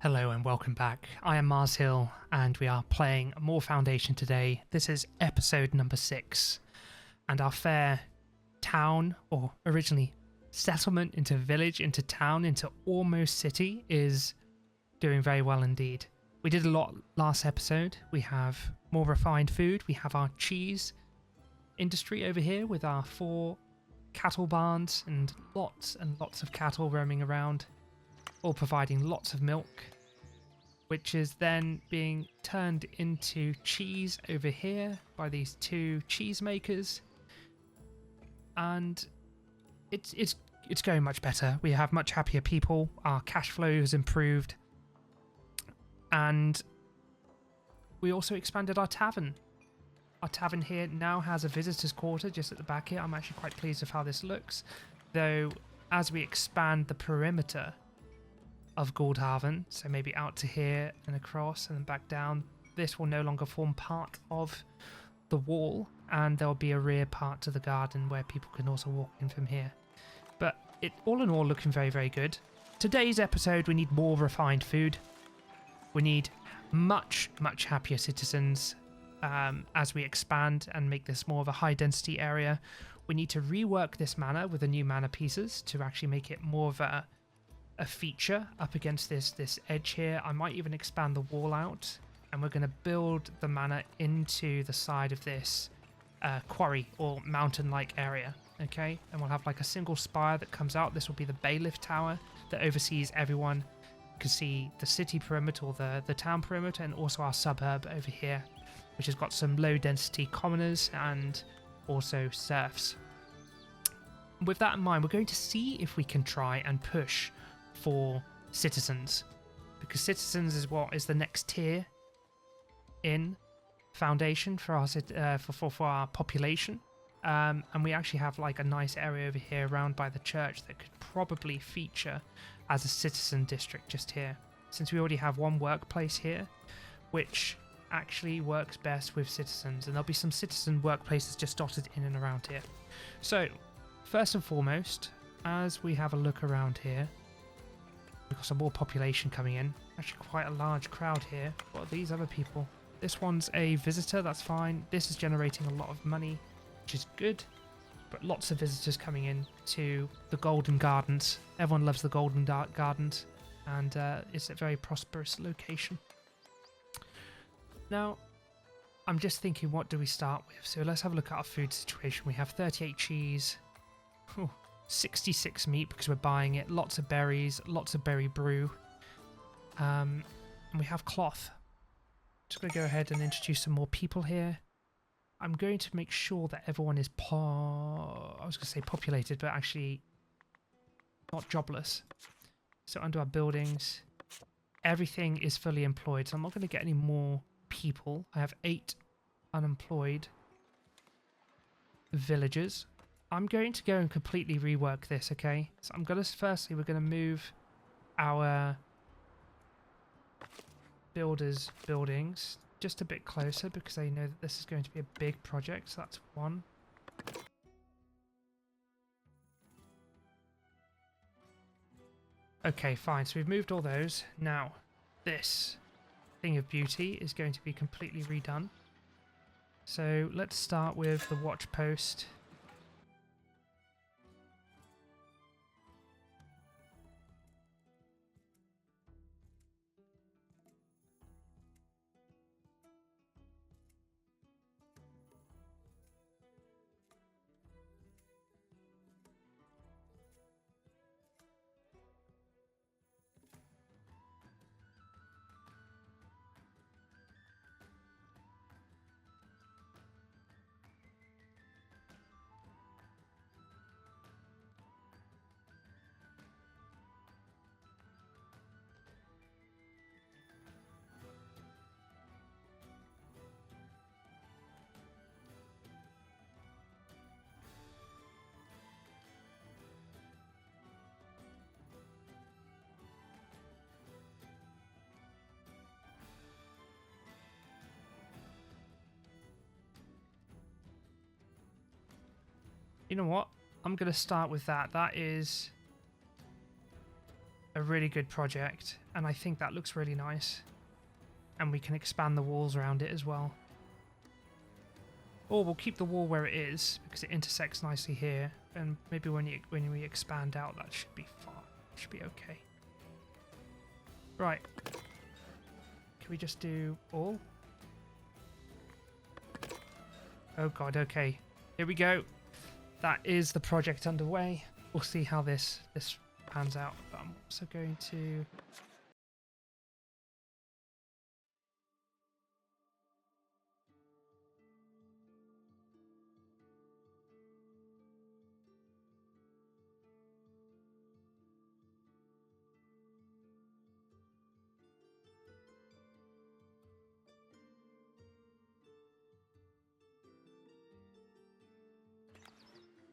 Hello and welcome back. I am MarZhill and we are playing more Foundation today. This is episode number 6 and our fair town, or originally settlement into village, into town, into almost city is doing very well indeed. We did a lot last episode. We have more refined food. We have our cheese industry over here with our 4 cattle barns and lots of cattle roaming around, all providing lots of milk, which is then being turned into cheese over here by these 2 cheese makers, and it's going much better. We have much happier people. Our cash flow has improved, and we also expanded our tavern. Our tavern here now has a visitor's quarter just at the back here. I'm actually quite pleased with how this looks, though as we expand the perimeter of Goldhaven, so maybe out to here and across and then back down, this will no longer form part of the wall, and there will be a rear part to the garden where people can also walk in from here. But it all in all looking very good. Today's episode, we need more refined food. We need much happier citizens as we expand and make this more of a high density area. We need to rework this manor with the new manor pieces to actually make it more of a feature up against this edge here. I might even expand the wall out, and we're going to build the manor into the side of this quarry or mountain-like area. Okay, and we'll have like a single spire that comes out. This will be the bailiff tower that oversees everyone. You can see the city perimeter or the town perimeter, and also our suburb over here, which has got some low density commoners and also serfs. With that in mind, we're going to see if we can try and push for citizens, because citizens is what is the next tier in Foundation for our for our population, and we actually have like a nice area over here around by the church that could probably feature as a citizen district just here, since we already have one workplace here which actually works best with citizens, and there'll be some citizen workplaces just dotted in and around here. So first and foremost, as we have a look around here, we've got some more population coming in. Actually quite a large crowd here. What are these other people? This one's a visitor, that's fine. This is generating a lot of money, which is good. But lots of visitors coming in to the Golden Gardens. Everyone loves the Golden Gardens, and it's a very prosperous location. Now, I'm just thinking, what do we start with? So let's have a look at our food situation. We have 38 cheese. Ooh. 66 meat because we're buying it, lots of berries, lots of berry brew, and we have cloth. Just going to go ahead and introduce some more people here. I'm going to make sure that everyone is I was going to say populated, but actually not jobless. So under our buildings, everything is fully employed, so I'm not going to get any more people. I have 8 unemployed villagers. I'm going to go and completely rework this, okay? So I'm going to, firstly, we're going to move our builders' buildings just a bit closer because they know that this is going to be a big project. So that's 1. Okay, fine. So we've moved all those. Now, this thing of beauty is going to be completely redone. So let's start with the watch post. You know what? I'm going to start with that. That is a really good project, and I think that looks really nice. And we can expand the walls around it as well. Or we'll keep the wall where it is because it intersects nicely here, and maybe when we expand out, that should be fine. Should be okay. Right. Can we just do all? Oh god, okay. Here we go. That is the project underway. We'll see how this pans out. But I'm also going to...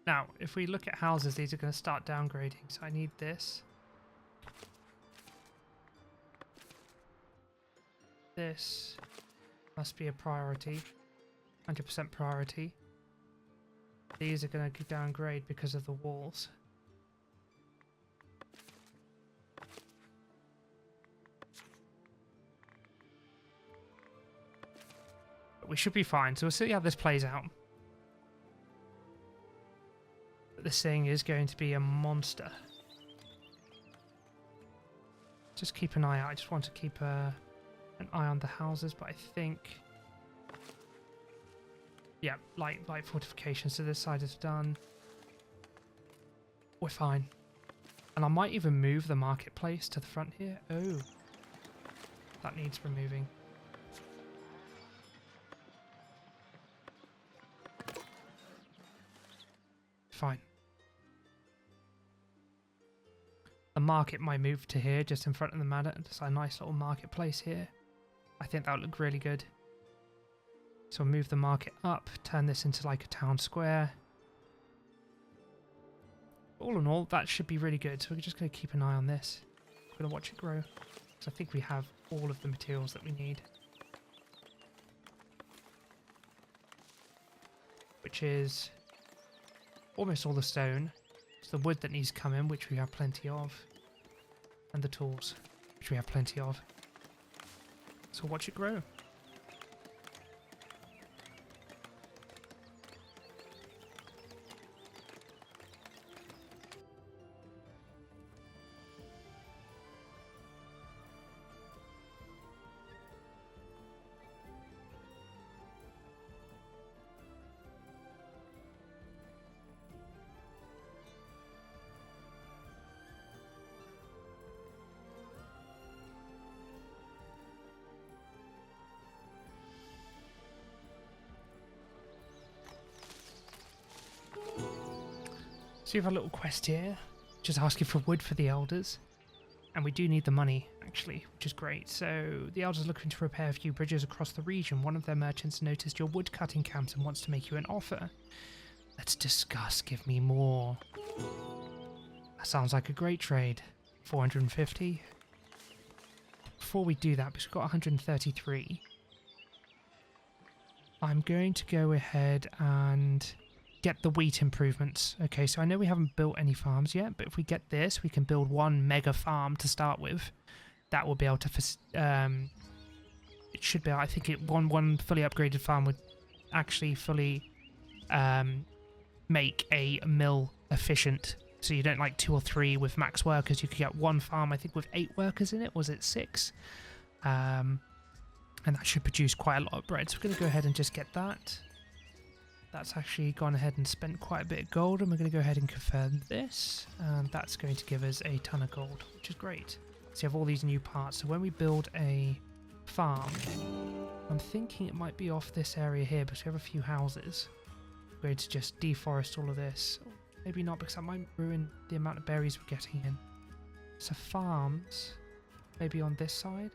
Now, if we look at houses, these are going to start downgrading. So I need this. This must be a priority. 100% priority. These are going to downgrade because of the walls. But we should be fine. So we'll see how this plays out. This thing is going to be a monster. Just keep an eye out. I just want to keep an eye on the houses, but I think... Yeah, light fortification. So this side is done. We're fine. And I might even move the marketplace to the front here. Oh. That needs removing. Fine. The market might move to here, just in front of the manor. Just a nice little marketplace here. I think that would look really good. So we'll move the market up, turn this into like a town square. All in all, that should be really good. So we're just going to keep an eye on this. We're going to watch it grow. Because I think we have all of the materials that we need. Which is almost all the stone. It's the wood that needs to come in, which we have plenty of. And the tools, which we have plenty of. So watch it grow. So you have a little quest here, just asking for wood for the elders. And we do need the money, actually, which is great. So the elders are looking to repair a few bridges across the region. One of their merchants noticed your wood cutting camps and wants to make you an offer. Let's discuss. Give me more. That sounds like a great trade. 450. Before we do that, because we've got 133, I'm going to go ahead and get the wheat improvements. Okay, so I know we haven't built any farms yet, but if we get this, we can build one mega farm to start with. That will be able to, it should be, I think one fully upgraded farm would actually fully make a mill efficient. So you don't like 2 or 3 with max workers. You could get one farm, I think, with 8 workers in it. Was it 6? And that should produce quite a lot of bread. So we're going to go ahead and just get that. That's actually gone ahead and spent quite a bit of gold, and we're going to go ahead and confirm this, and that's going to give us a ton of gold, which is great. So you have all these new parts. So when we build a farm, I'm thinking it might be off this area here because we have a few houses. We're going to just deforest all of this. Maybe not, because that might ruin the amount of berries we're getting in. So farms, maybe on this side.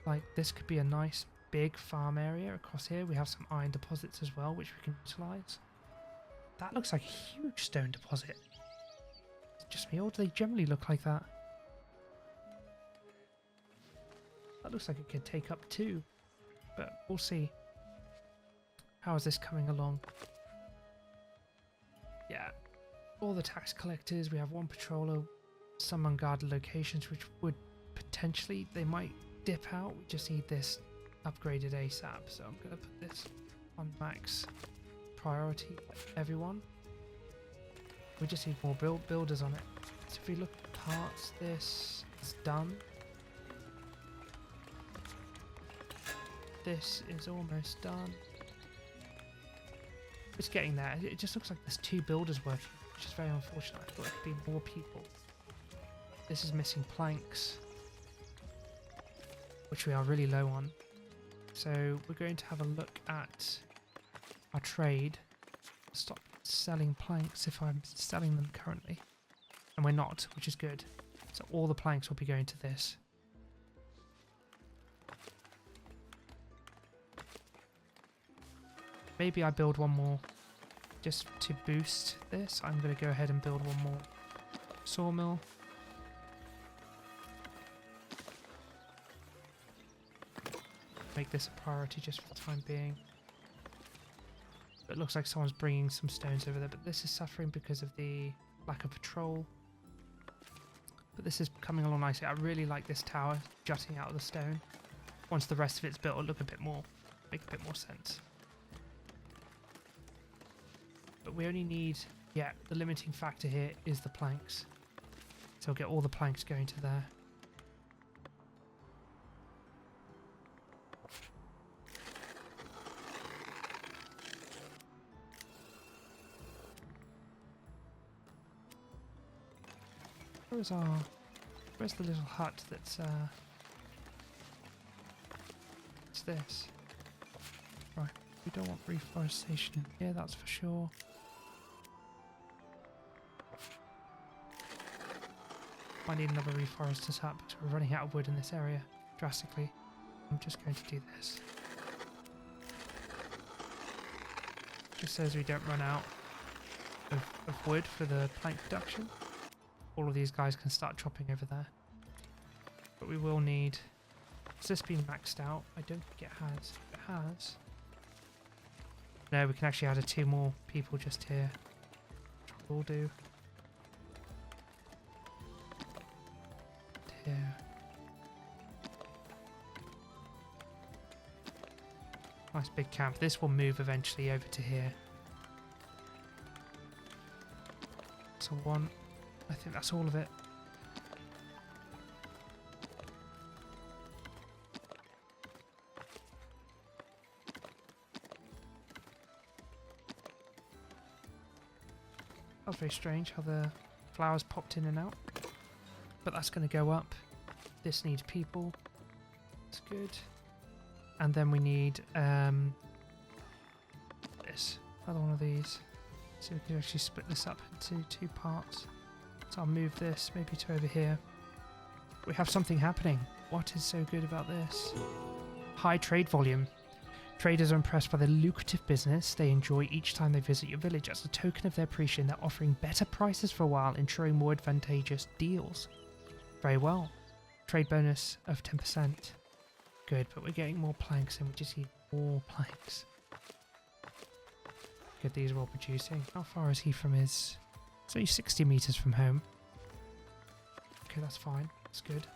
Like this could be a nice big farm area across here. We have some iron deposits as well, which we can utilize. That looks like a huge stone deposit. Is it just me, or do they generally look like that? That looks like it could take up 2, but we'll see. How is this coming along? Yeah, all the tax collectors. We have 1 patroller, some unguarded locations which would potentially, they might dip out. We just need this upgraded ASAP, so I'm going to put this on max priority for everyone. We just need more builders on it. So if we look at parts, this is done. This is almost done. It's getting there. It just looks like there's 2 builders working, which is very unfortunate. I thought it could be more people. This is missing planks, which we are really low on. So we're going to have a look at our trade. Stop selling planks if I'm selling them currently. And we're not, which is good. So all the planks will be going to this. Maybe I build one more just to boost this. I'm going to go ahead and build one more sawmill. Make this a priority just for the time being. It looks like someone's bringing some stones over there, but this is suffering because of the lack of patrol. But this is coming along nicely. I really like this tower jutting out of the stone. Once the rest of it's built, it'll look a bit more, make a bit more sense. But we only need, yeah, the limiting factor here is the planks. So we'll get all the planks going to there. Where's the little hut that's, what's this? Right, we don't want reforestation in here, that's for sure. I need another reforester's hut because we're running out of wood in this area drastically. I'm just going to do this. Just so as we don't run out of wood for the plank production. All of these guys can start chopping over there. But we will need... Has this been maxed out? I don't think it has. If it has... No, we can actually add 2 more people just here. Which we'll do. Here. Nice big camp. This will move eventually over to here. So 1... I think that's all of it. That was very strange how the flowers popped in and out. But that's going to go up. This needs people. That's good. And then we need this. Another one of these. So we can actually split this up into 2 parts. So I'll move this maybe to over here. We have something happening. What is so good about this? High trade volume. Traders are impressed by the lucrative business they enjoy each time they visit your village. As a token of their appreciation, they're offering better prices for a while, ensuring more advantageous deals. Very well. Trade bonus of 10%. Good, but we're getting more planks and we just need more planks. Good, these are all producing. How far is he from his... It's only 60 meters from home. Okay, that's fine. That's good.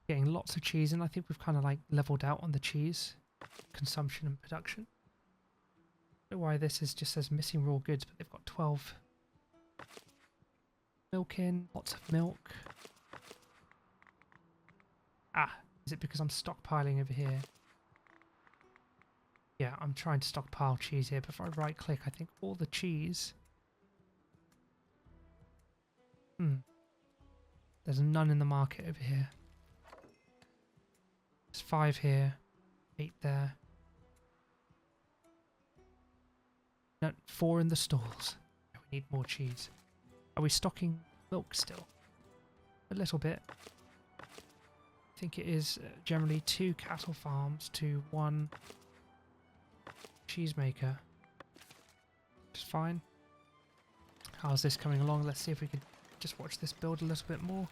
Getting lots of cheese, and I think we've kind of like leveled out on the cheese consumption and production. I don't know why this is just says missing raw goods, but they've got 12 milk in, lots of milk. Ah, is it because I'm stockpiling over here? Yeah, I'm trying to stockpile cheese here. Before I right click, I think all the cheese... There's none in the market over here. There's 5 here, 8 there. No, 4 in the stalls. We need more cheese. Are we stocking milk still? A little bit. I think it is generally 2 cattle farms to 1 cheesemaker. Which is fine. How's this coming along? Let's see if we can just watch this build a little bit more.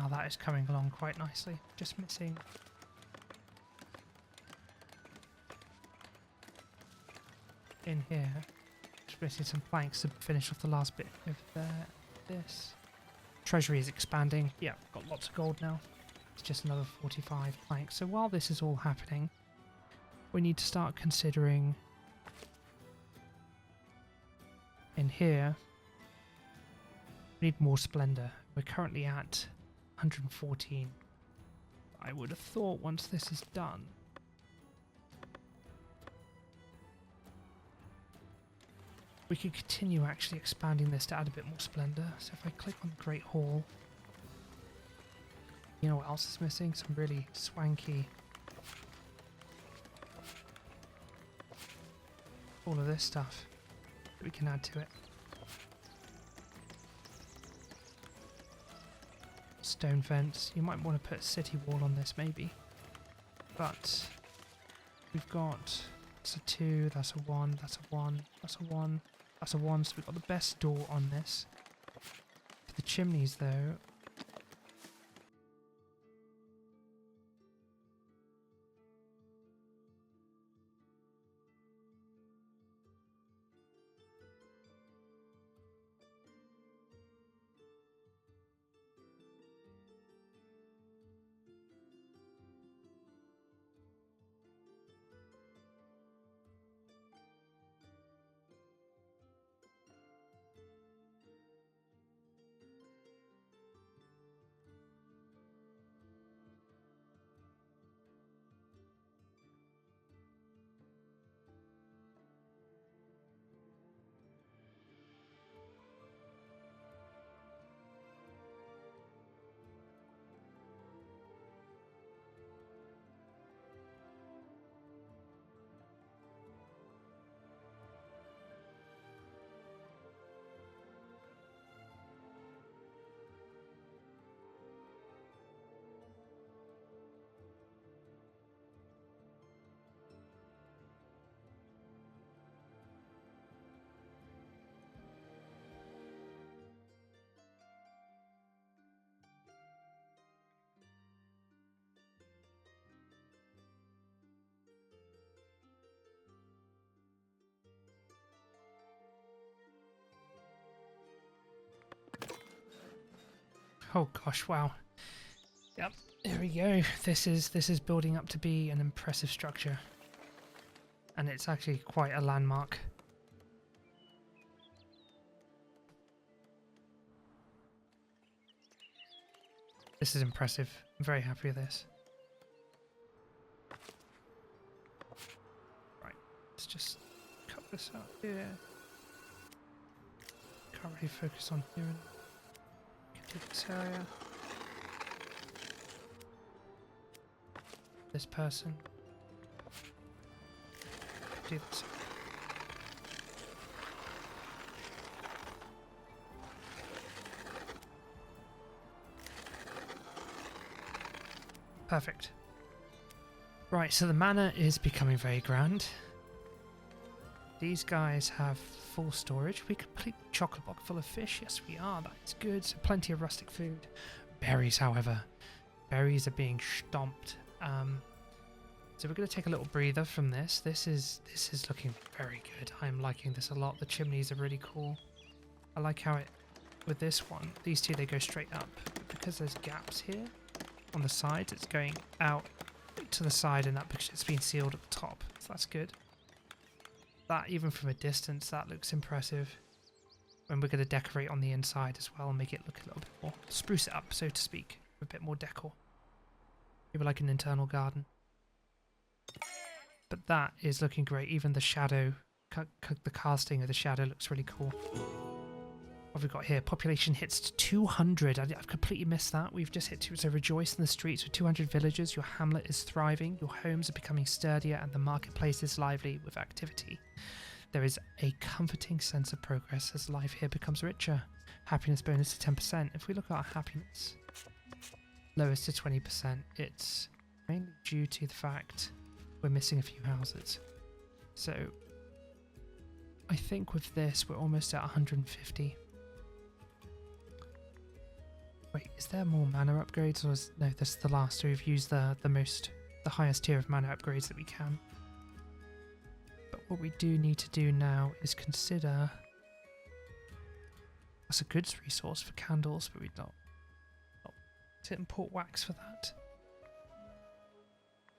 Now that is coming along quite nicely. Just missing in here. Just missing some planks to finish off the last bit of this. Treasury is expanding. Yeah, got lots of gold now. It's just another 45 planks. So while this is all happening, we need to start considering in here, we need more splendor. We're currently at 114. I would have thought once this is done, we could continue actually expanding this to add a bit more splendor. So if I click on the Great Hall, you know what else is missing? Some really swanky, all of this stuff that we can add to it. Stone fence. You might want to put a city wall on this maybe. But we've got, that's a 2, that's a 1, that's a 1, that's a 1, that's a 1. So we've got the best door on this. For the chimneys though, oh gosh, wow. Yep, there we go. This is building up to be an impressive structure. And it's actually quite a landmark. This is impressive. I'm very happy with this. Right, let's just cut this out here. Can't really focus on here. This area. This person. Do this. Perfect. Right, so the manor is becoming very grand. These guys have full storage. We complete the chocolate block full of fish. Yes, we are. That is good. So plenty of rustic food. Berries, however. Berries are being stomped. So we're going to take a little breather from this. This is looking very good. I'm liking this a lot. The chimneys are really cool. I like how it, with this one, these two, they go straight up. But because there's gaps here on the sides, it's going out to the side and up because it's been sealed at the top. So that's good. That, even from a distance, that looks impressive. And we're going to decorate on the inside as well and make it look a little bit more, spruce it up, so to speak, with a bit more decor. Maybe like an internal garden. But that is looking great. Even the shadow, the casting of the shadow looks really cool. What have we got here? Population hits 200. I've completely missed that. We've just hit 2. So rejoice in the streets with 200 villagers. Your hamlet is thriving. Your homes are becoming sturdier and the marketplace is lively with activity. There is a comforting sense of progress as life here becomes richer. Happiness bonus to 10%. If we look at our happiness, lowest to 20%, it's mainly due to the fact we're missing a few houses. So I think with this, we're almost at 150. Wait, is there more manor upgrades, or is... No, this is the last. So we've used the highest tier of manor upgrades that we can. But what we do need to do now is consider... That's a goods resource for candles, but we don't to import wax for that.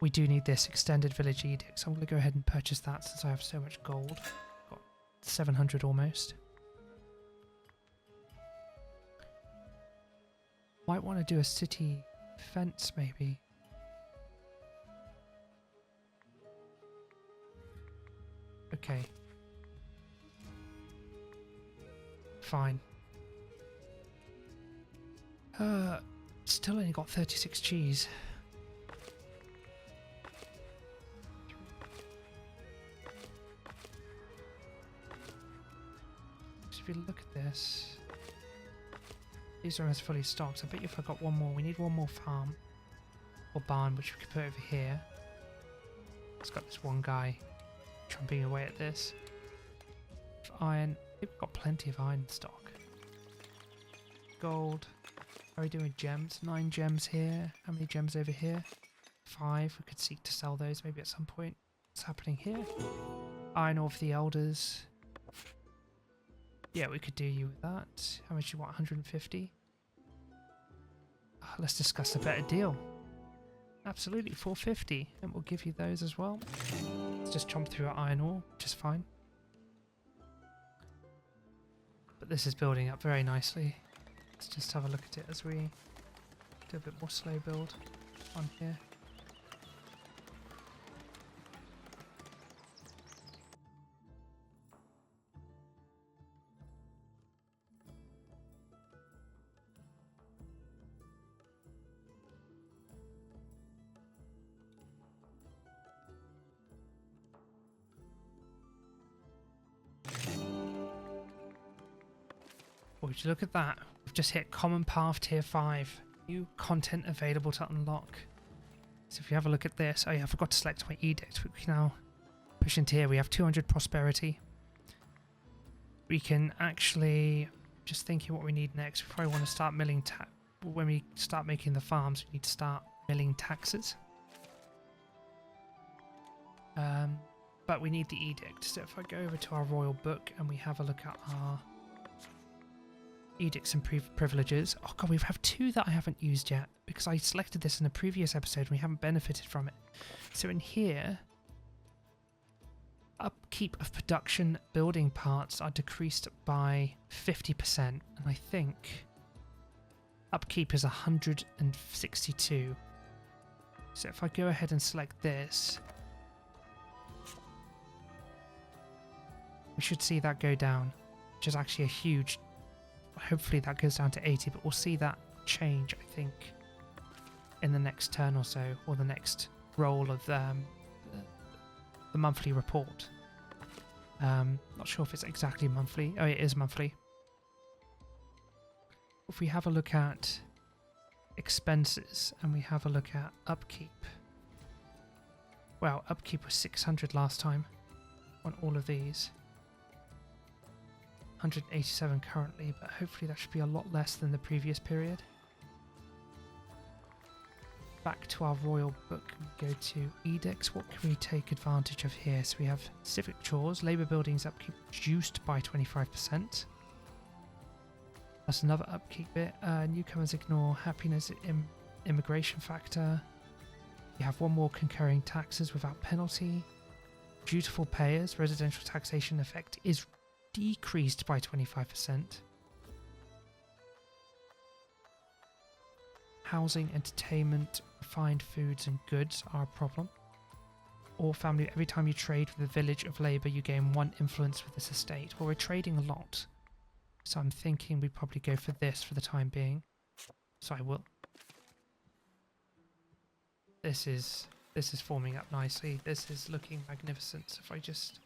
We do need this extended village edict, so I'm going to go ahead and purchase that since I have so much gold. Got 700 almost. Might want to do a city fence maybe. Okay. Fine. Still only got 36 cheese. So if you look at this, these are almost fully stocked. I bet you if I got one more, we need one more farm or barn, which we could put over here. It's got this one guy chomping away at this. Iron, we've got plenty of iron stock. Gold. How are we doing gems? 9 gems here. How many gems over here? 5. We could seek to sell those maybe at some point. What's happening here? Iron ore for the elders. Yeah, we could do you with that. How much you want? 150? Let's discuss a better deal. Absolutely, 450. And we'll give you those as well. Let's just chomp through our iron ore, which is fine. But this is building up very nicely. Let's just have a look at it as we do a bit more slow build on here. Would you look at that? We've just hit Common Path Tier 5. New content available to unlock. So if you have a look at this... Oh yeah, I forgot to select my edict. We can now push into here. We have 200 prosperity. We can actually... Just thinking what we need next. We probably want to start milling... When we start making the farms, we need to start milling taxes. But we need the edict. So if I go over to our royal book and we have a look at our... edicts and privileges. Oh god, we have 2 that I haven't used yet because I selected this in a previous episode and we haven't benefited from it. So in here, upkeep of production building parts are decreased by 50%, and I think upkeep is 162. So if I go ahead and select this, we should see that go down, which is actually a huge... Hopefully that goes down to 80, but we'll see that change, I think, in the next turn or so, or the next roll of the monthly report. Not sure if it's exactly monthly. Oh, it is monthly. If we have a look at expenses and we have a look at upkeep. Well, upkeep was 600 last time on all of these. 187 currently, but hopefully that should be a lot less than the previous period. Back to our royal book, we go to edicts. What can we take advantage of here? So we have civic chores, labour buildings upkeep reduced by 25%. That's another upkeep bit. Newcomers ignore happiness immigration factor. You have one more concurring taxes without penalty. Dutiful payers, residential taxation effect is decreased by 25%. Housing, entertainment, refined foods and goods are a problem. Or family, every time you trade with a village of labour, you gain 1 influence with this estate. Well, we're trading a lot, so I'm thinking we probably go for this for the time being. So I will. This is forming up nicely. This is looking magnificent. So if I just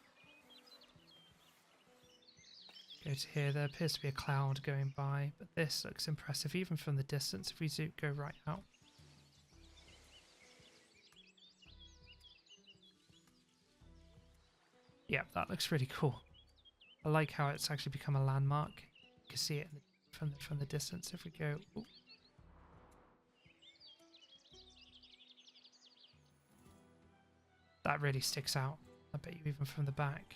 go to here, there appears to be a cloud going by, but this looks impressive even from the distance. If we go right out, yeah, that looks really cool. I like how it's actually become a landmark. You can see it from the distance. If we go, ooh, That really sticks out. I bet you even from the back.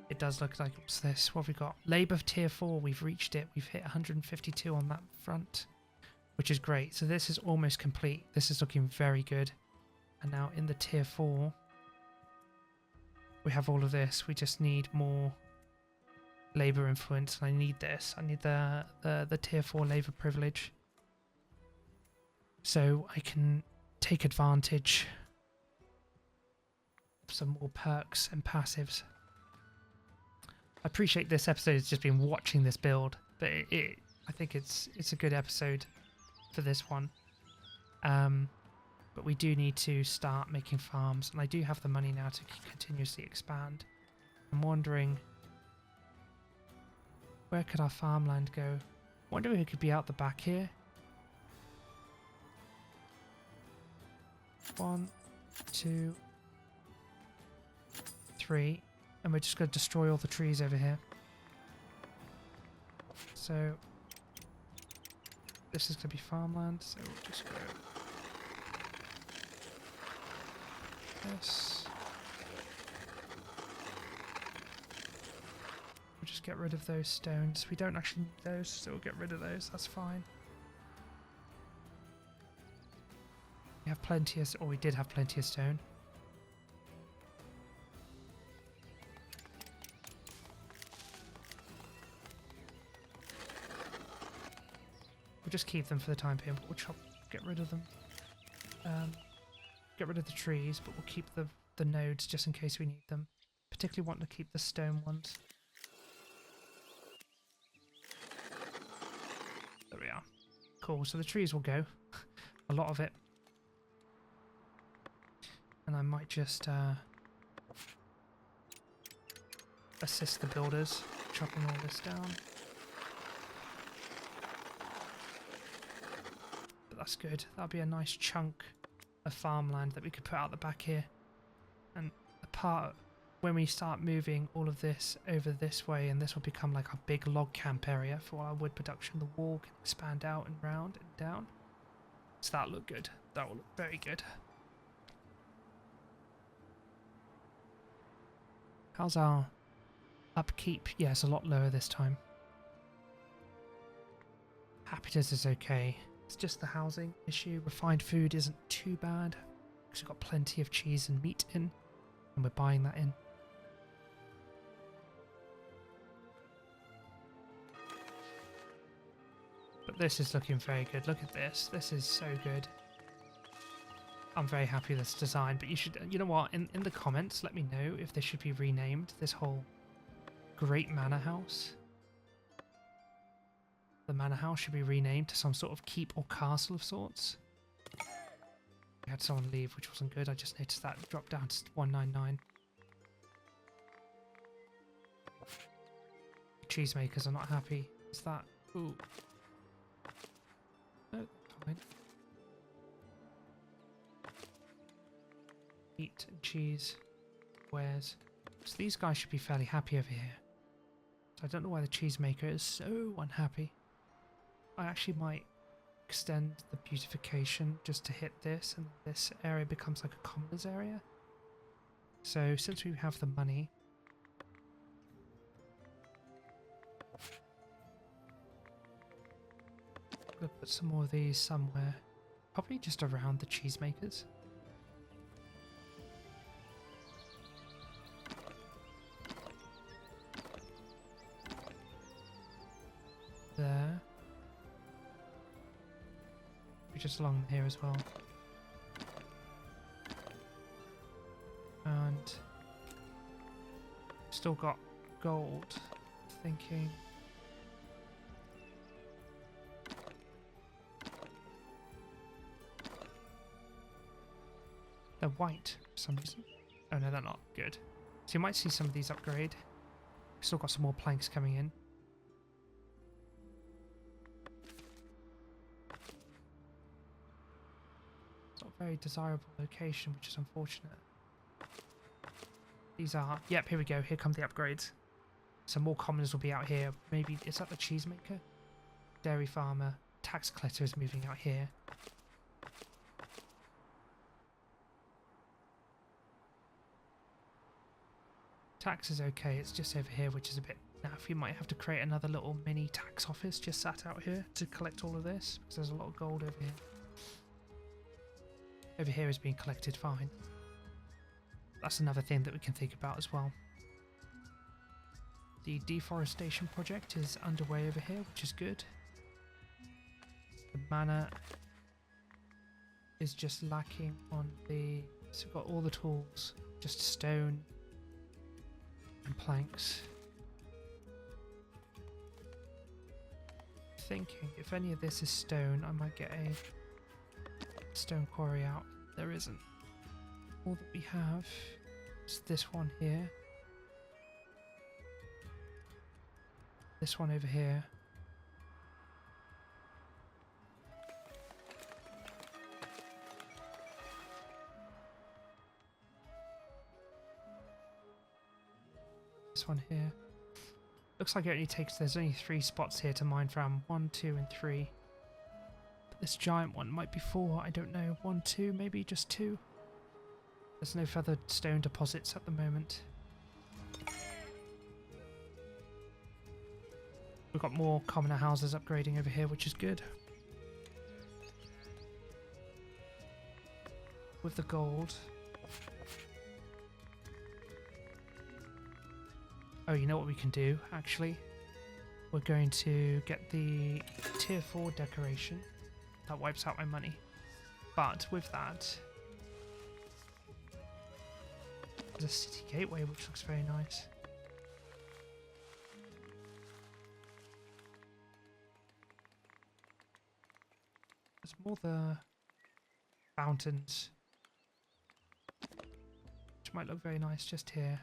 It does look like it's this. What have we got? Labour tier 4. We've reached it. We've hit 152 on that front, which is great. So this is almost complete. This is looking very good. And now in the tier 4, we have all of this. We just need more labour influence. And I need this. I need the tier 4 labour privilege. So I can take advantage of some more perks and passives. I appreciate this episode has just been watching this build, but I think it's a good episode for this one. But we do need to start making farms, and I do have the money now to continuously expand. I'm wondering, where could our farmland go? I wonder if it could be out the back here. 1, 2, 3. And we're just going to destroy all the trees over here. So this is going to be farmland, so we'll just go this. We'll just get rid of those stones. We don't actually need those, so we'll get rid of those. That's fine. We have plenty of, or we did have plenty of stone. We'll just keep them for the time being, but we'll get rid of them. Get rid of the trees, but we'll keep the nodes just in case we need them. Particularly want to keep the stone ones. There we are. Cool, so the trees will go. A lot of it. And I might just assist the builders, chopping all this down. But that's good. That'll be a nice chunk of farmland that we could put out the back here. And apart, when we start moving all of this over this way, and this will become like a big log camp area for our wood production, the wall can expand out and round and down. So that'll look good. That will look very good. How's our upkeep? Yeah, it's a lot lower this time. Happiness is okay. It's just the housing issue. Refined food isn't too bad because we've got plenty of cheese and meat in, and we're buying that in. But this is looking very good. Look at this. This is so good. I'm very happy with this design, but you know what, in the comments, let me know if this should be renamed, this whole Great Manor House. The Manor House should be renamed to some sort of keep or castle of sorts. We had someone leave, which wasn't good. I just noticed that dropped down to 199. Cheesemakers are not happy. Is that? Ooh. No, fine. Meat and cheese wares. So these guys should be fairly happy over here. So I don't know why the cheesemaker is so unhappy. I actually might extend the beautification just to hit this, and this area becomes like a commoners area. So since we have the money, I'm gonna put some more of these somewhere, probably just around the cheesemakers. There. Just along here as well. And still got gold. Thinking they're white for some reason. Oh no, they're not. Good. So you might see some of these upgrade. Still got some more planks coming in. Very desirable location, which is unfortunate. These are, yep, here we go. Here come the upgrades. Some more commoners will be out here. Maybe, is that the cheesemaker? Dairy farmer. Tax collector is moving out here. Tax is okay, it's just over here which is a bit naff. You might have to create another little mini tax office just sat out here to collect all of this, because there's a lot of gold over here. Over here is being collected fine. That's another thing that we can think about as well. The deforestation project is underway over here, which is good. The manor is just lacking on the... So we've got all the tools, just stone and planks. Thinking if any of this is stone, I might get a stone quarry out. There isn't. All that we have is this one here, this one over here, this one here. Looks like it only takes, there's only 3 spots here to mine from. 1, 2 and 3. But this giant one might be 4, I don't know. 1, 2, maybe just 2. There's no further stone deposits at the moment. We've got more commoner houses upgrading over here, which is good. With the gold. Oh, you know what we can do, actually? We're going to get the tier 4 decoration. That wipes out my money. But with that, there's a city gateway, which looks very nice. There's more the fountains, which might look very nice just here.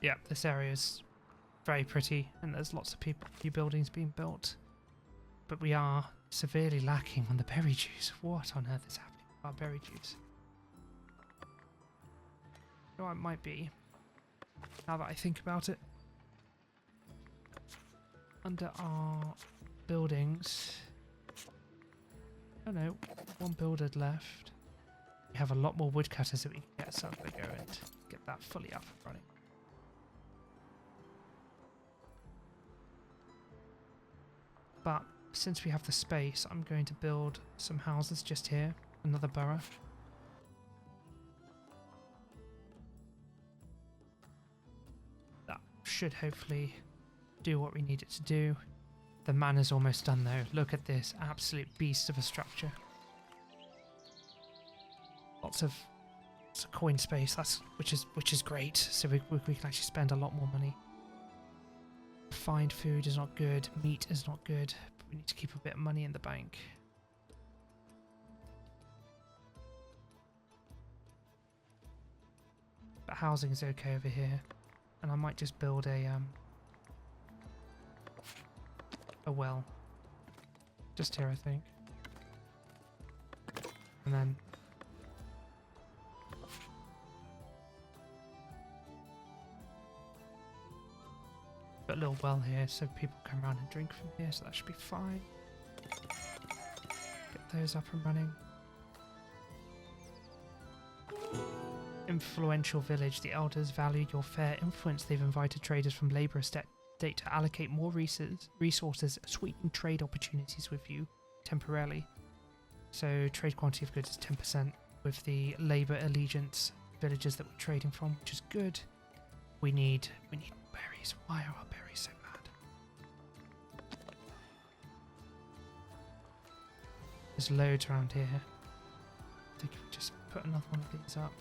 Yeah, this area is very pretty and there's lots of new buildings being built. But we are severely lacking on the berry juice. What on earth is happening with our berry juice? Oh, it might be, now that I think about it. Under our buildings... Oh no, 1 builder left. We have a lot more woodcutters that we can get, so I'm going to go and get that fully up and running. But since we have the space, I'm going to build some houses just here, another borough. That should hopefully do what we need it to do. The manor's almost done though. Look at this absolute beast of a structure. Lots of coin space, which is great. So we can actually spend a lot more money. Refined food is not good, meat is not good, but we need to keep a bit of money in the bank. But housing is okay over here, and I might just build a well, just here I think, and then put a little well here so people come around and drink from here, so that should be fine. Get those up and running. Influential village. The elders value your fair influence. They've invited traders from Labour Estate to allocate more resources, sweeten trade opportunities with you temporarily. So trade quantity of goods is 10% with the Labour allegiance villages that we're trading from, which is good. We need berries. Why are our berries so bad? There's loads around here. I think we just put another one of these up.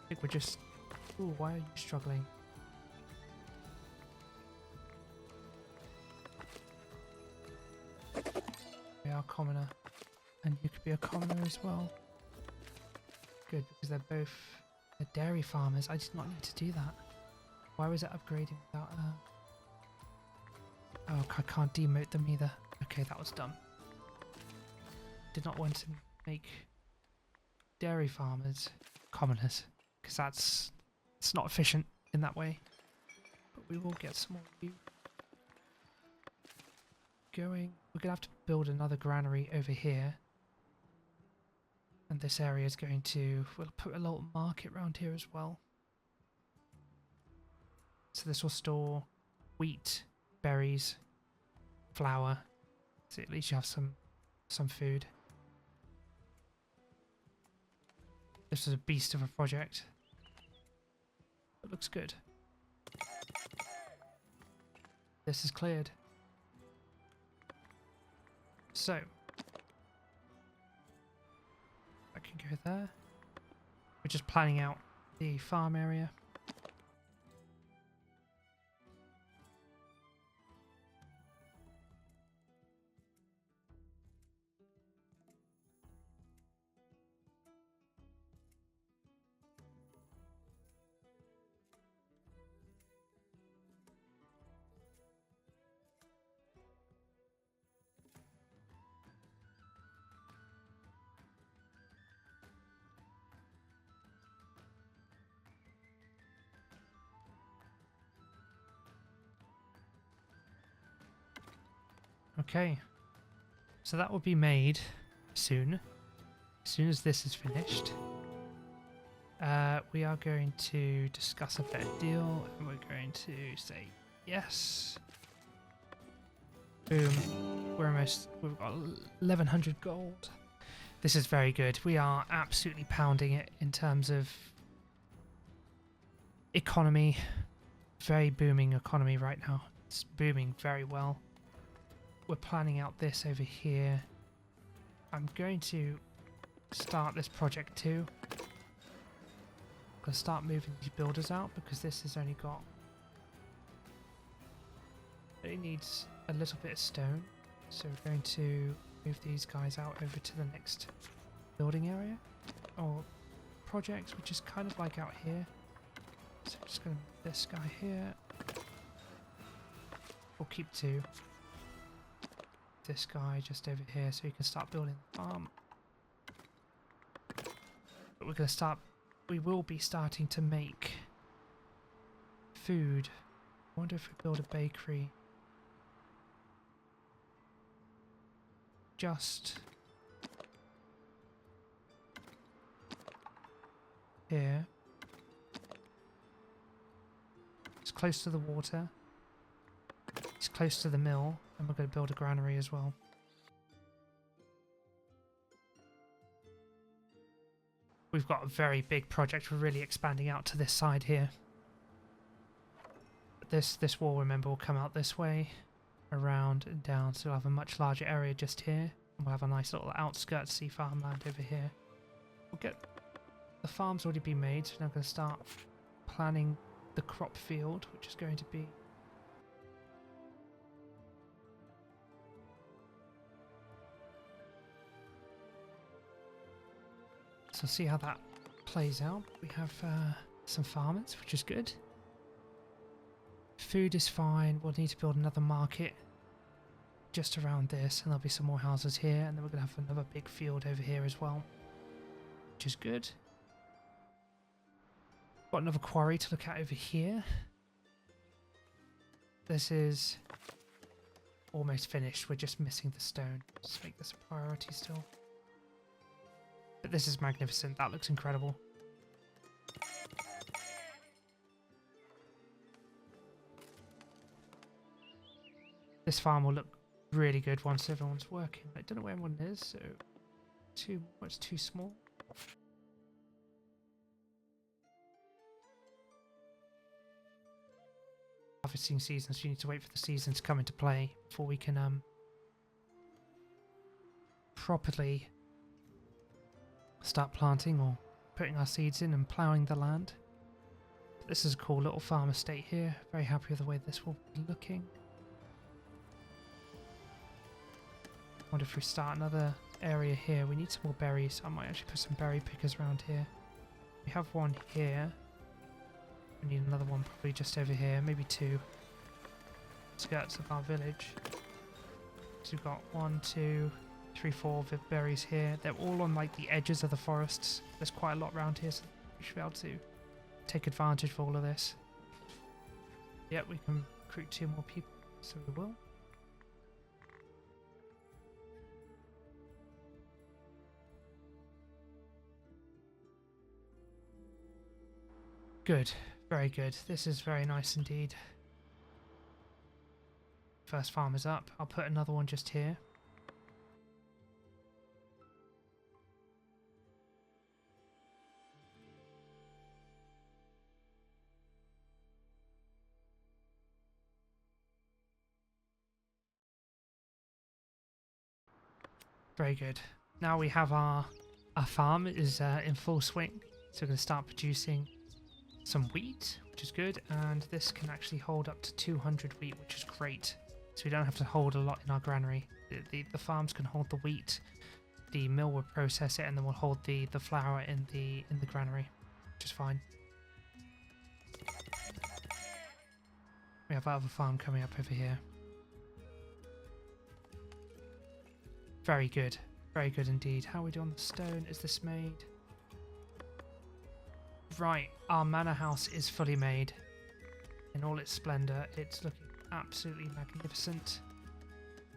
I think we're just... Ooh, why are you struggling? We are commoner. And you could be a commoner as well. Good, because they're dairy farmers. I did not need to do that. Why was it upgrading without Oh, I can't demote them either. Okay, that was dumb. did not want to make dairy farmers commoners, because it's not efficient in that way. But we will get some more of you going. We're gonna have to build another granary over here, and this area is going to, we'll put a little market around here as well. So this will store wheat, berries, flour, so at least you have some food. This is a beast of a project. It looks good. This is cleared. So I can go there. We're just planning out the farm area. Okay, so that will be made soon. As soon as this is finished, we are going to discuss a better deal, and we're going to say yes. Boom. We've got 1100 gold. This is very good. We are absolutely pounding it in terms of economy. Very booming economy right now. It's booming very well. We're planning out this over here. I'm going to start this project too. I'm going to start moving these builders out because this has only got... It needs a little bit of stone. So we're going to move these guys out over to the next building area or project, which is kind of like out here. So I'm just going to move this guy here. We'll keep two. This guy just over here so you can start building the farm. But we're going to start, we will be starting to make food. I wonder if we build a bakery just here. It's close to the water. It's close to the mill, and we're going to build a granary as well. We've got a very big project. We're really expanding out to this side here. This wall, remember, will come out this way, around and down, so we'll have a much larger area just here, and we'll have a nice little outskirtsy farmland over here. We'll get the farm's already been made, so now I'm going to start planning the crop field, which is going to be so see how that plays out. We have some farmers, which is good. Food is fine. We'll need to build another market just around this, and there'll be some more houses here, and then we're going to have another big field over here as well, which is good. Got another quarry to look at over here. This is almost finished. We're just missing the stone. Let's make this a priority still. But this is magnificent. That looks incredible. This farm will look really good once everyone's working. I don't know where everyone is, so it's too small. Harvesting seasons, you need to wait for the season to come into play before we can properly start planting or putting our seeds in and ploughing the land. But this is a cool little farm estate here. Very happy with the way this will be looking. Wonder if we start another area here. We need some more berries. I might actually put some berry pickers around here. We have one here. We need another one probably just over here. Maybe two. Skirts of our village. So we've got 1, 2, 3-4 berries here. They're all on like the edges of the forests. There's quite a lot around here, so we should be able to take advantage of all of this. Yep, we can recruit 2 more people, so we will. Good, very good. This is very nice indeed. First farm is up. I'll put another one just here. Very good. Now we have our farm is in full swing. So we're going to start producing some wheat, which is good. And this can actually hold up to 200 wheat, which is great. So we don't have to hold a lot in our granary. The farms can hold the wheat. The mill will process it, and then we'll hold the flour in the granary, which is fine. We have our other farm coming up over here. Very good. Very good indeed. How are we doing on the stone? Is this made? Right, our manor house is fully made in all its splendour. It's looking absolutely magnificent.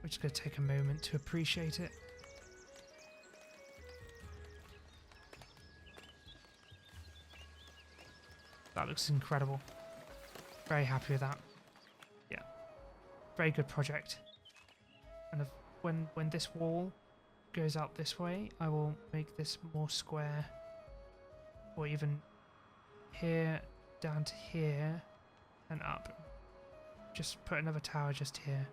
We're just going to take a moment to appreciate it. That looks incredible. Very happy with that. Yeah, very good project. And when this wall goes out this way, I will make this more square, or even here down to here and up. Just put another tower just here,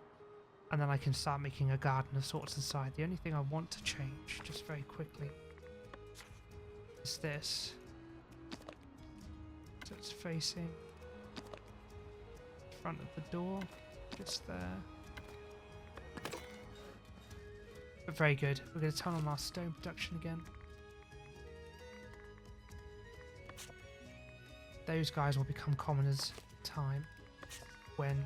and then I can start making a garden of sorts inside. The only thing I want to change, just very quickly, is this. So it's facing the front of the door, just there. But very good. We're going to turn on our stone production again. Those guys will become commoners in time when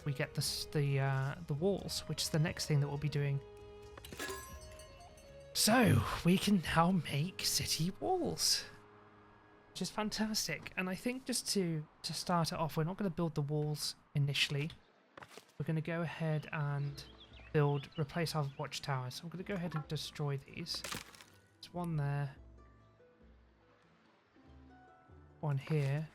we get the walls, which is the next thing that we'll be doing. So we can now make city walls, which is fantastic. And I think just to start it off, we're not going to build the walls initially. We're going to go ahead and replace our watchtowers. So I'm going to go ahead and destroy these. There's one there, one here.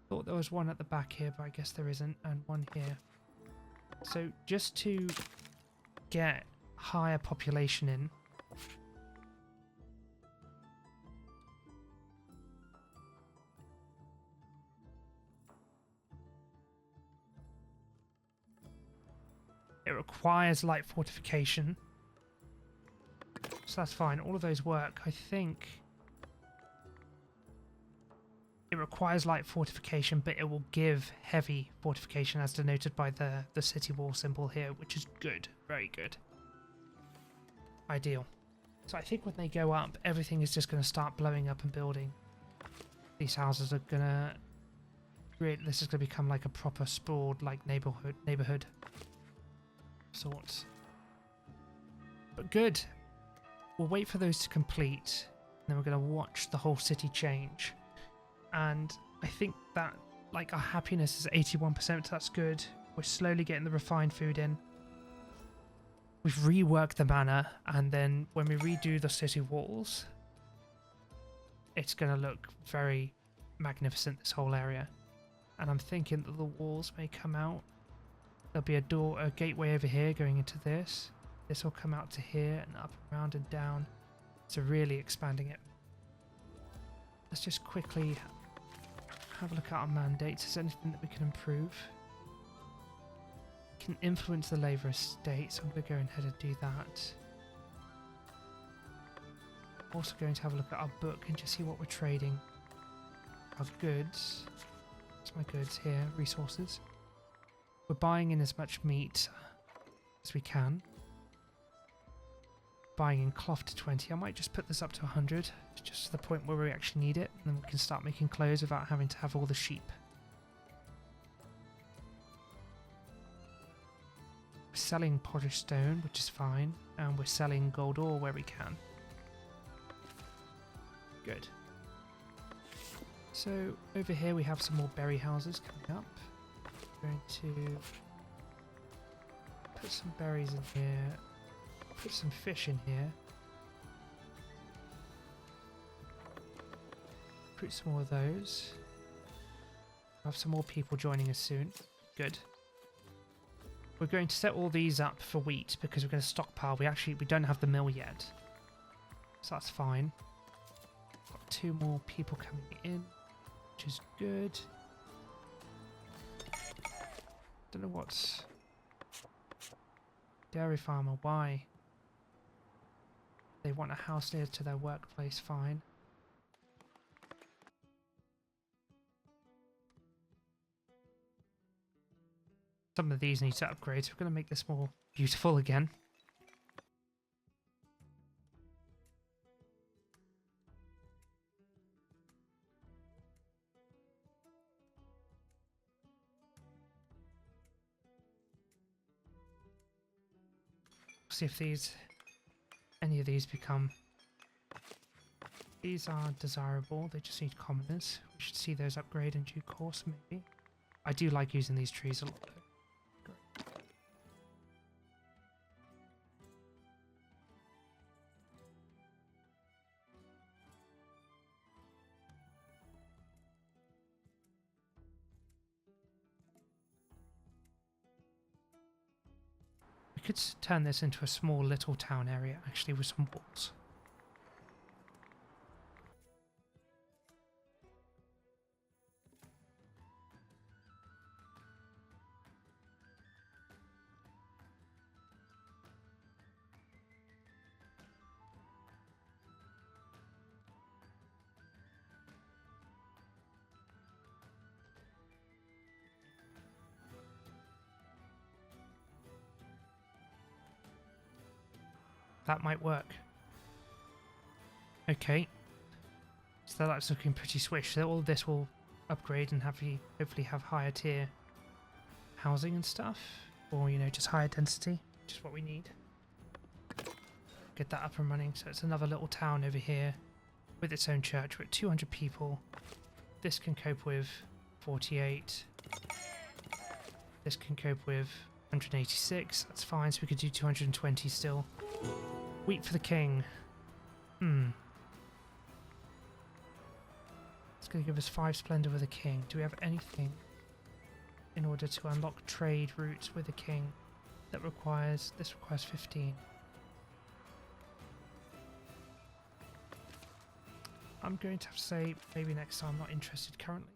Thought there was one at the back here, but I guess there isn't, and one here. So just to get higher population in, it requires light fortification, so that's fine. All of those work. I think it requires light fortification, but it will give heavy fortification as denoted by the city wall symbol here, which is good. Very good. Ideal. So I think when they go up, everything is just going to start blowing up and building. These houses are going to... This is going to become like a proper sprawled like neighborhood sorts. But good. We'll wait for those to complete, and then we're going to watch the whole city change. And I think that like our happiness is 81%, so that's good. We're slowly getting the refined food in. We've reworked the manor, and then when we redo the city walls, it's going to look very magnificent, this whole area. And I'm thinking that the walls may come out. There'll be a gateway over here going into this. This will come out to here and up and around and down. So really expanding it. Let's just quickly have a look at our mandates. Is there anything that we can improve? We can influence the labour estate, so I'm going to go ahead and do that. Also going to have a look at our book and just see what we're trading. Our goods. What's my goods here? Resources. We're buying in as much meat as we can. Buying in cloth to 20. I might just put this up to 100, just to the point where we actually need it, and then we can start making clothes without having to have all the sheep. We're selling polished stone, which is fine, and we're selling gold ore where we can. Good. So over here we have some more berry houses coming up. I'm going to put some berries in here, put some fish in here. Put some more of those. We'll have some more people joining us soon. Good. We're going to set all these up for wheat because we're going to stockpile. We don't have the mill yet. So that's fine. Got 2 more people coming in, which is good. Don't know what's... Dairy farmer, why? They want a house near to their workplace, fine. Some of these need to upgrade, so we're going to make this more beautiful again. See if any of these become... These are desirable, they just need commoners. We should see those upgrade in due course, maybe. I do like using these trees a lot, though. We could turn this into a small little town area, actually, with some walls. That might work. Okay. So that's looking pretty swish. So all this will upgrade and hopefully have higher tier housing and stuff. Or, you know, just higher density, which is what we need. Get that up and running. So it's another little town over here with its own church. We're at 200 people. This can cope with 48. This can cope with 186. That's fine. So we could do 220 still. Wheat for the king. It's going to give us 5 splendor with the king. Do we have anything in order to unlock trade routes with the king that requires... This requires 15. I'm going to have to say maybe next time. I'm not interested currently.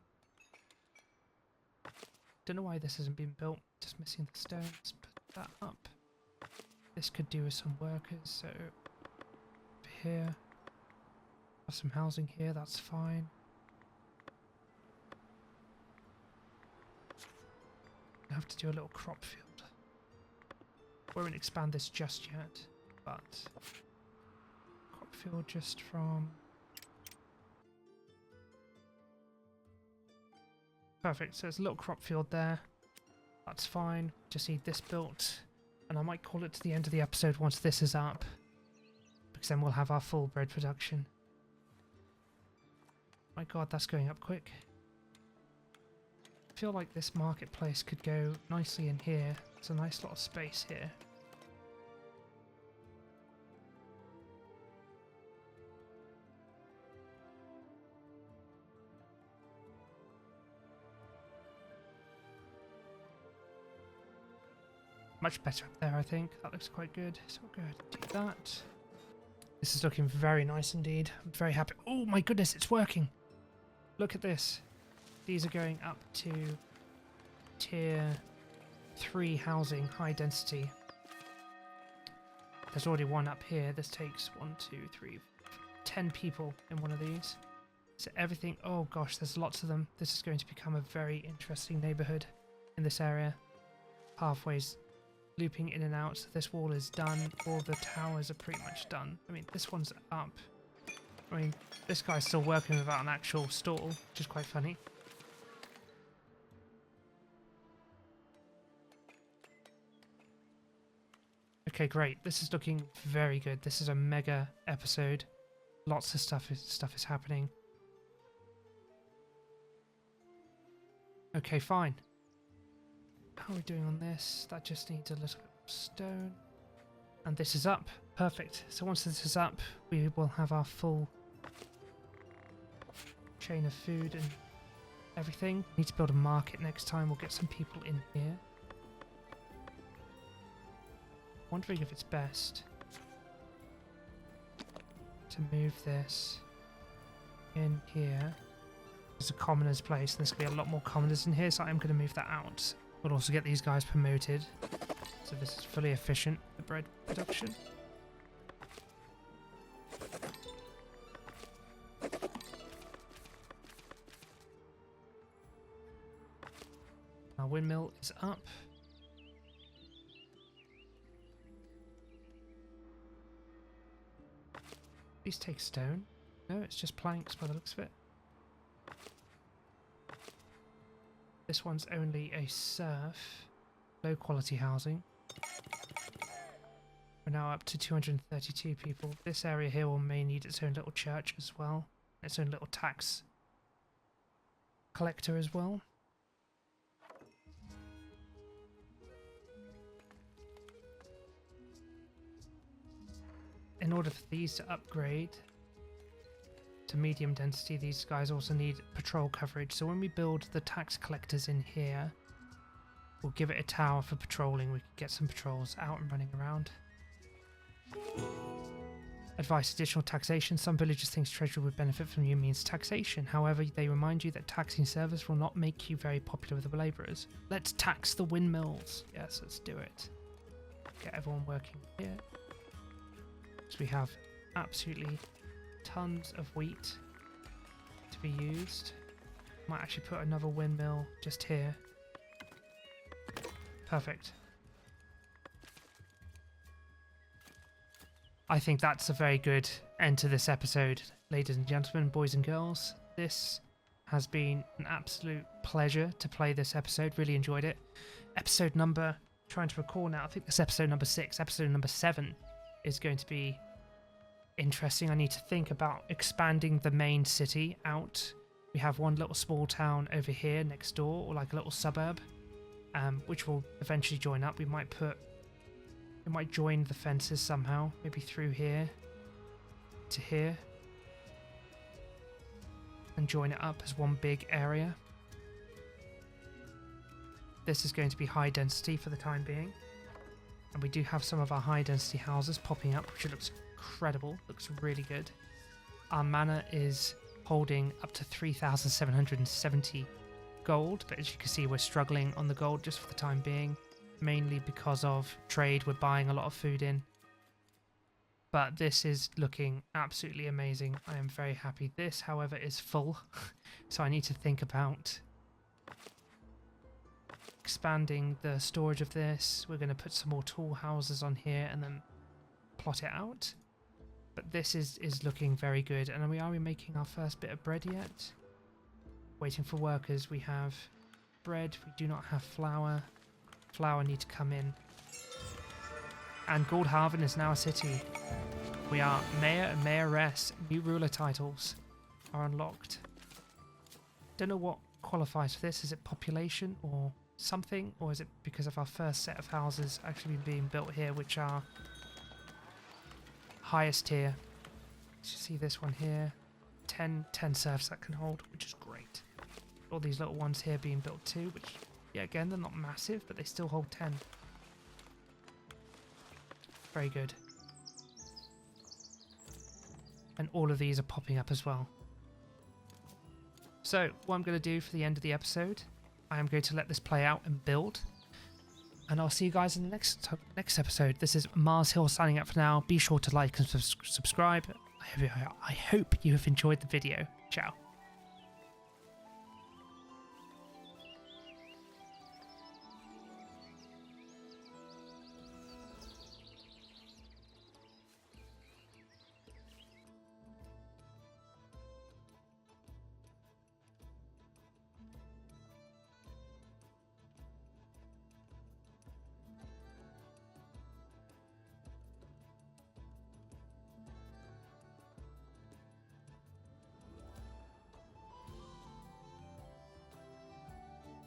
Don't know why this hasn't been built. Just missing the stones. Put that up. This could do with some workers, so over here, have some housing here, that's fine. I have to do a little crop field. Won't expand this just yet, but crop field just from... Perfect, so there's a little crop field there. That's fine, just need this built. And I might call it to the end of the episode once this is up, because then we'll have our full bread production. My god, that's going up quick. I feel like this marketplace could go nicely in here. There's a nice lot of space here. Much better up there, I think. That looks quite good. So we'll go ahead and do that. This is looking very nice indeed. I'm very happy. Oh my goodness, it's working. Look at this. These are going up to tier 3 housing, high density. There's already one up here. This takes 10 people in one of these. So everything, oh gosh, there's lots of them. This is going to become a very interesting neighborhood in this area. Pathways looping in and out. So this wall is done. All the towers are pretty much done. I mean, this one's up. I mean, this guy's still working without an actual stall, which is quite funny. Okay, great. This is looking very good. This is a mega episode. Lots of stuff is happening. Okay, fine. How are we doing on this? That just needs a little bit of stone. And this is up. Perfect. So once this is up, we will have our full chain of food and everything. Need to build a market next time. We'll get some people in here. Wondering if it's best to move this in here. There's a commoner's place, and there's going to be a lot more commoners in here, so I'm going to move that out. We'll also get these guys promoted, so this is fully efficient, the bread production. Our windmill is up. Please take stone. No, it's just planks by the looks of it. This one's only a serf. Low quality housing. We're now up to 232 people. This area here may need its own little church as well. Its own little tax collector as well. In order for these to upgrade to medium density, these guys also need patrol coverage. So when we build the tax collectors in here, we'll give it a tower for patrolling. We can get some patrols out and running around. Advice: additional taxation. Some villagers think treasury would benefit from new means of taxation. However, they remind you that taxing service will not make you very popular with the labourers. Let's tax the windmills. Yes, let's do it. Get everyone working here. So we have absolutely tons of wheat to be used. Might actually put another windmill just here. Perfect. I think that's a very good end to this episode, ladies and gentlemen, boys and girls. This has been an absolute pleasure to play this episode. Really enjoyed it. Episode number, trying to recall now, I think this episode number 6. Episode number 7 is going to be interesting. I need to think about expanding the main city out. We have one little small town over here next door, or like a little suburb, which will eventually join up. We might join the fences somehow, maybe through here to here, and join it up as one big area. This is going to be high density for the time being. And we do have some of our high density houses popping up, which looks incredible, looks really good. Our manor is holding up to 3,770 gold, but as you can see, we're struggling on the gold just for the time being, mainly because of trade. We're buying a lot of food in. But this is looking absolutely amazing. I am very happy. This, however, is full, so I need to think about expanding the storage of this. We're going to put some more tall houses on here and then plot it out. But this is looking very good. And are we making our first bit of bread yet? Waiting for workers. We have bread. We do not have flour. Flour need to come in. And Goldhaven is now a city. We are mayor and mayoress. New ruler titles are unlocked. Don't know what qualifies for this. Is it population or something, or is it because of our first set of houses actually being built here, which are highest tier? You see this one here, 10 serfs that can hold, which is great. All these little ones here being built too, which, yeah, again, they're not massive, but they still hold 10. Very good. And all of these are popping up as well. So what I'm going to do for the end of the episode, I am going to let this play out and build, and I'll see you guys in the next episode. This is MarZhill signing out for now. Be sure to like and subscribe. I hope you have enjoyed the video. Ciao.